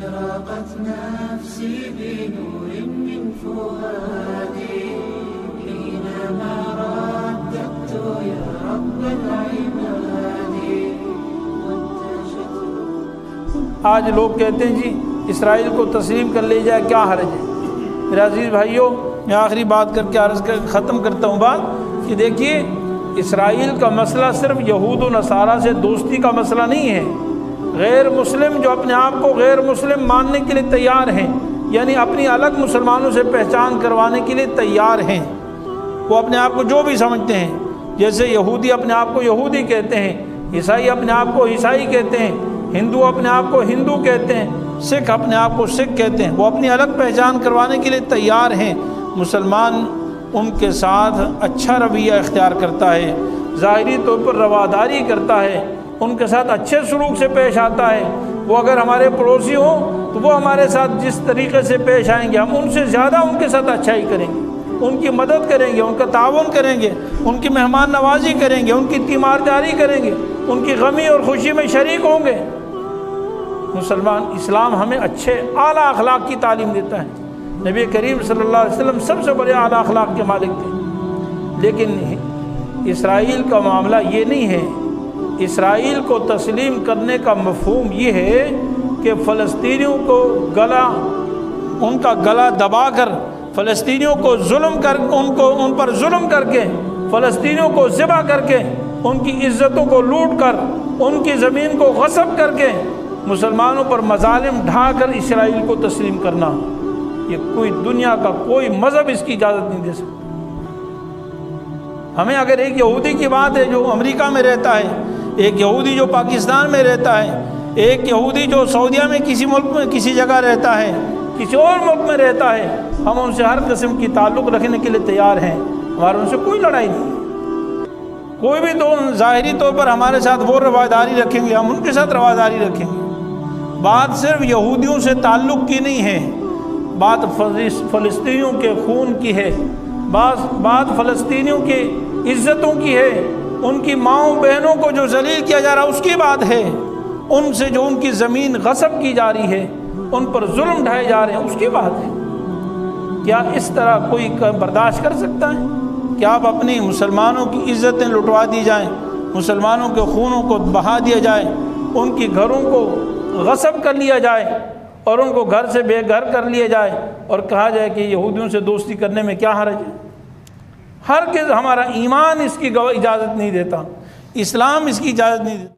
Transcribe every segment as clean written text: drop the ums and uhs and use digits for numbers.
أشرقت نفسي بنور من فؤادي حينما رددت يا رب العباد وانتشت. آج لوگ کہتے ہیں جی اسرائیل کو تسلیم کر لے جائے، کیا حرج ہے؟ میرے عزیز بھائیوں، میں آخری بات کر کے عرض ختم کرتا ہوں بات کہ دیکھیے، اسرائیل کا مسئلہ صرف یہود و نصارہ سے دوستی کا مسئلہ نہیں ہے. غیر مسلم جو اپنے آپ کو غیر مسلم ماننے کے لیے تیار ہیں، یعنی اپنی الگ مسلمانوں سے پہچان کروانے کے لیے تیار ہیں، وہ اپنے آپ کو جو بھی سمجھتے ہیں، جیسے یہودی اپنے آپ کو یہودی کہتے ہیں، عیسائی اپنے آپ کو عیسائی کہتے ہیں، ہندو اپنے آپ کو ہندو کہتے ہیں، سکھ اپنے آپ کو سکھ کہتے ہیں، وہ اپنی الگ پہچان کروانے کے لیے تیار ہیں. مسلمان ان کے ساتھ اچھا رویہ اختیار کرتا ہے، ظاہری طور پر رواداری کرتا ہے، ان کے ساتھ اچھے سلوک سے پیش آتا ہے. وہ اگر ہمارے پڑوسی ہوں تو وہ ہمارے ساتھ جس طریقے سے پیش آئیں گے، ہم ان سے زیادہ ان کے ساتھ اچھائی کریں گے، ان کی مدد کریں گے، ان کا تعاون کریں گے، ان کی مہمان نوازی کریں گے، ان کی تیمارداری کریں گے، ان کی غمی اور خوشی میں شریک ہوں گے. مسلمان اسلام ہمیں اچھے اعلیٰ اخلاق کی تعلیم دیتا ہے. نبی کریم صلی اللہ علیہ وسلم سب سے بڑے اعلیٰ اخلاق کے مالک تھے. لیکن اسرائیل کا معاملہ یہ نہیں ہے. اسرائیل کو تسلیم کرنے کا مفہوم یہ ہے کہ فلسطینیوں کو ان کا گلا دبا کر، فلسطینیوں کو ان پر ظلم کر کے، فلسطینیوں کو ذبح کر کے، ان کی عزتوں کو لوٹ کر، ان کی زمین کو غصب کر کے، مسلمانوں پر مظالم ڈھا کر اسرائیل کو تسلیم کرنا، یہ کوئی دنیا کا کوئی مذہب اس کی اجازت نہیں دے سکتا. ہمیں اگر ایک یہودی کی بات ہے جو امریکہ میں رہتا ہے، ایک یہودی جو پاکستان میں رہتا ہے، ایک یہودی جو سعودیہ میں کسی ملک میں کسی جگہ رہتا ہے، کسی اور ملک میں رہتا ہے، ہم ان سے ہر قسم کی تعلق رکھنے کے لیے تیار ہیں. ہمارا ان سے کوئی لڑائی نہیں. کوئی بھی ظاہری طور پر ہمارے ساتھ وہ رواداری رکھیں گے، ہم ان کے ساتھ رواداری رکھیں گے. بات صرف یہودیوں سے تعلق کی نہیں ہے، بات فلسطینیوں کے خون کی ہے، بات فلسطینیوں کی عزتوں کی ہے، ان کی ماؤں بہنوں کو جو ذلیل کیا جا رہا اس کی بات ہے، ان سے جو ان کی زمین غصب کی جا رہی ہے، ان پر ظلم ڈھائے جا رہے ہیں، اس کی بات ہے. کیا اس طرح کوئی برداشت کر سکتا ہے کہ آپ اپنی مسلمانوں کی عزتیں لٹوا دی جائیں، مسلمانوں کے خونوں کو بہا دیا جائے، ان کی گھروں کو غصب کر لیا جائے اور ان کو گھر سے بے گھر کر لیا جائے اور کہا جائے کہ یہودیوں سے دوستی کرنے میں کیا حرج ہے؟ ہرگز ہمارا ایمان اس کی اجازت نہیں دیتا، اسلام اس کی اجازت نہیں دیتا.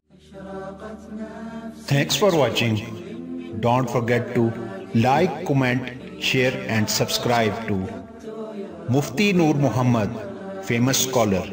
Thanks for watching. Don't forget to like, comment, share and subscribe to Mufti Noor Muhammad, famous scholar.